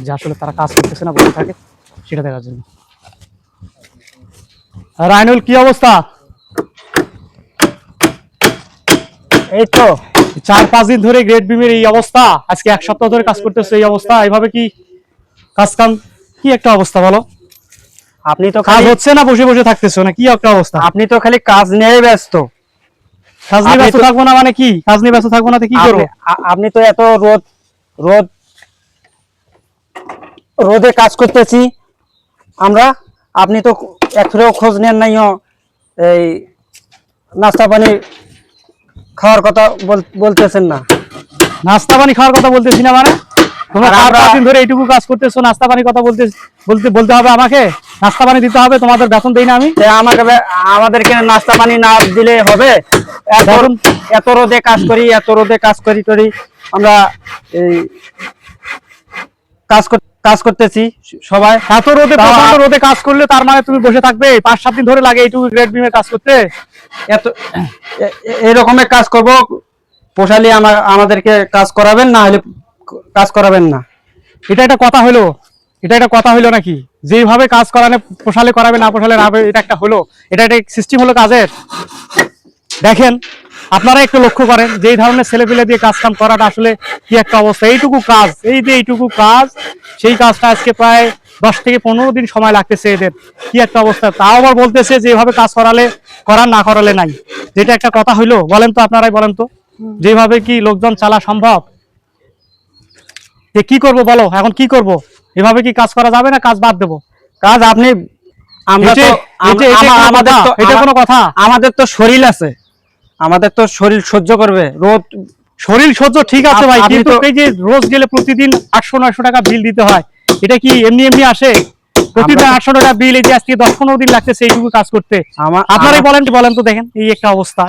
যে আসলে তারা কাজ করতেছে না, বসে থাকে, সেটা দেখার জন্য। রায়নুল, কি অবস্থা? এই তো 4-5 দিন ধরে গ্রেড বিমের এই অবস্থা, আজকে 1 সপ্তাহ ধরে কাজ করতেছে এই অবস্থা। এইভাবে কি কাজ কাম, কি একটা অবস্থা বলো? আপনি তো কাজ হচ্ছে না, বসে বসে থাকতেছো না, কি একটা অবস্থা? আপনি তো খালি কাজ নিয়ে ব্যস্ত। কাজ নিয়ে ব্যস্ত থাকবো না মানে কি? কাজ নিয়ে ব্যস্ত থাকবো না তো কি করবো? আপনি তো এত রোদে কাজ করতেছি আমরা, আপনি তো একটুও খোঁজ নেন নাই। এই নাস্তা পানি খাওয়ার কথা বলতেছেন না। নাস্তা পানি খাওয়ার কথা বলতেছি না মানে? তোমরা 4-5 দিন ধরে এইটুকু কাজ করতেছো, নাস্তা পানি কথা বলতে হবে আমাকে? নাস্তা পানি দিতে হবে, তোমাদের বেতন দেই না আমি? আমাদেরকে নাস্তা পানি না দিলে হবে? এত রোদে কাজ করি আমরা এই কাজ করতেছি সবাই। এত রোদে, প্রচন্ড রোদে কাজ করলে তার মানে তুমি বসে থাকবে? 5-7 দিন ধরে লাগে এইটুকু গ্রেড বিমের কাজ করতে? এরকমের কাজ করব, পোষালি আমাদেরকে কাজ করাবেন, না হলে কাজ করাবেন না। এটা একটা কথা হলো? এটা একটা কথা হলো নাকি? যেভাবে কাজ করালে পোষালে করাবে, না পোষালে না, এটা একটা হলো? এটা একটা সিস্টেম হলো কাজের? দেখেন, আপনারা একটু লক্ষ্য করেন যে এই ধরনের ছেলেপেলে দিয়ে কাজ কাম করাটা আসলে কি একটা অবস্থা। এইটুকু কাজ, এই যে এইটুকু কাজ, সেই কাজটা আজকে প্রায় 10 থেকে 15 দিন সময় লাগতেছে এদের। কি একটা অবস্থা! তাও আবার বলতেছে যে এভাবে কাজ করালে করার, না করালে নাই। যেটা একটা কথা হইলো? বলেন তো, আপনারাই বলেন তো, যেভাবে কি লোকজন চালা সম্ভব? কি করব বলো, এখন কি করব? এভাবে কি কাজ করা যাবে না? কাজ বাদ দেবো? কাজ আপনি এটা কোনো কথা? আমাদের তো শরীর আছে, আমাদের তো শরীর সহ্য করবে রোদ। শরীর সহ্য ঠিক আছে ভাই, কিন্তু এই যে রোজ গেলে প্রতিদিন 800-900 টাকা বিল দিতে হয়, এটা কি এমনি আসে? প্রতিদিন 800 টাকা বিল, এই যে আজকে 10-15 দিন লাগতেছে এইটুকু কাজ করতে। আপনারাই বলেন তো, দেখেন এই একটা অবস্থা।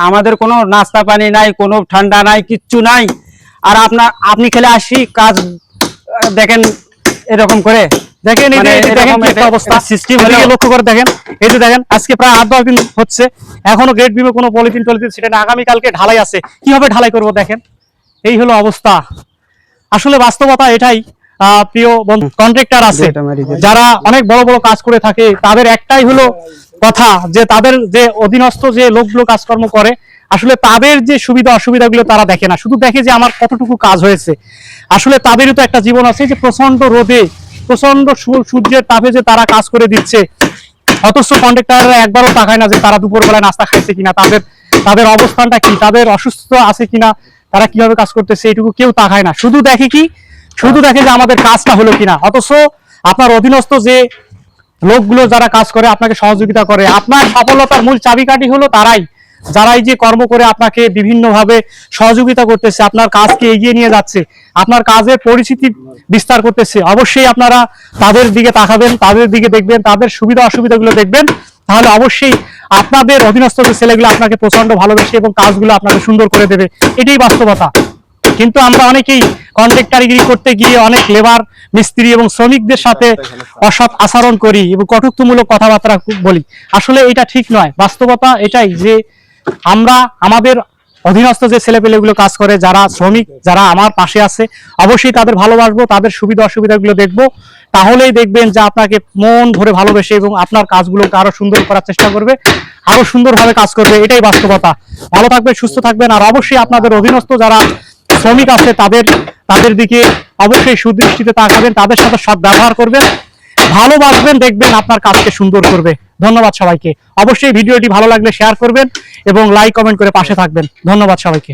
আমাদের কোনো নাস্তা পানি নাই, কোনো ঠান্ডা নাই, কিচ্ছু নাই। আর আপনি খেলে আসি কাজ দেখেন এরকম করে। দেখেন অবস্থা, লক্ষ্য করে দেখেন। এই যে দেখেন, আজকে প্রায় 8-10 দিন হচ্ছে, এখনো গ্রেড বিমে কোনো পলিথিন সেটা না। আগামীকালকে ঢালাই আছে, কিভাবে ঢালাই করবো দেখেন। এই হলো অবস্থা। আসলে বাস্তবতা এটাই। প্রিয় বন্ধু, কন্ট্রাক্টর আছে যারা অনেক বড় বড় কাজ করে থাকে, তাদের একটাই হলো কথা যে তাদের যে অধীনস্থ যে লোকগুলো কাজকর্ম করে, আসলে তাদের যে সুবিধা অসুবিধাগুলো তারা দেখে না, শুধু দেখে যে আমার কতটুকু কাজ হয়েছে। আসলে তাদেরও তো একটা জীবন আছে, যে প্রচন্ড রোদে, প্রচন্ড সূর্যের তাপে যে তারা কাজ করে দিচ্ছে, অথচ কন্ট্রাক্টররা একবারও তাকায় না যে তারা দুপুরবেলায় নাস্তা খাইছে কিনা, তাদের অবস্থানটা কি, তাদের অসুস্থ আছে কিনা, তারা কিভাবে কাজ করতেছে, এইটুকু কেউ তাকায় না। শুধু দেখে যে আমাদের কাজটা হলো কিনা। অথচ আপনার অধীনস্থ যে লোকগুলো যারা কাজ করে, আপনাকে সহযোগিতা করে, আপনার সফলতার মূল চাবিকাঠি হলো তারাই, যারা এই যে কর্ম করে আপনাকে বিভিন্নভাবে সহযোগিতা করতেছে, আপনার কাজকে এগিয়ে নিয়ে যাচ্ছে, আপনার কাজের পরিচিতি বিস্তার করতেছে। অবশ্যই আপনারা তাদের দিকে তাকাবেন, তাদের দিকে দেখবেন, তাদের সুবিধা অসুবিধাগুলো দেখবেন, তাহলে অবশ্যই আপনাদের অধীনস্থ যে ছেলেগুলো আপনাকে প্রচন্ড ভালোবেসে এবং কাজগুলো আপনাকে সুন্দর করে দেবে। এটাই বাস্তবতা। কিন্তু আমরা অনেকেই কন্ট্রাক্টরগিরি করতে গিয়ে অনেক লেবার, মিস্ত্রি এবং শ্রমিকদের সাথে অসৎ আচরণ করি এবং কটূক্তিমূলক কথাবার্তা বলি। আসলে এটা ঠিক নয়। বাস্তবতা এটাই যে আমরা আমাদের অধীনস্থ যে ছেলেপেলেগুলো কাজ করে, যারা শ্রমিক, যারা আমার পাশে আছে, অবশ্যই তাদের ভালোবাসবো, তাদের সুবিধা অসুবিধাগুলো দেখবো। তাহলেই দেখবেন যে আপনাকে মন ভরে ভালোবেসে এবং আপনার কাজগুলোকে আরো সুন্দর করার চেষ্টা করবে, আরো সুন্দরভাবে কাজ করবে। এটাই বাস্তবতা। ভালো থাকবেন, সুস্থ থাকবেন। আর অবশ্যই আপনাদের অধীনস্থ যারা শ্রমিক আছে তাদের দিকে অবশ্যই সুদৃষ্টিতে তাকাবেন, তাদের সাথে সৎ ব্যবহার করবেন, ভালোবাসবেন, দেখবেন আপনার কাজকে সুন্দর করবে। ধন্যবাদ সবাইকে। অবশ্যই ভিডিওটি ভালো লাগলে শেয়ার করবেন এবং লাইক কমেন্ট করে পাশে থাকবেন। ধন্যবাদ সবাইকে।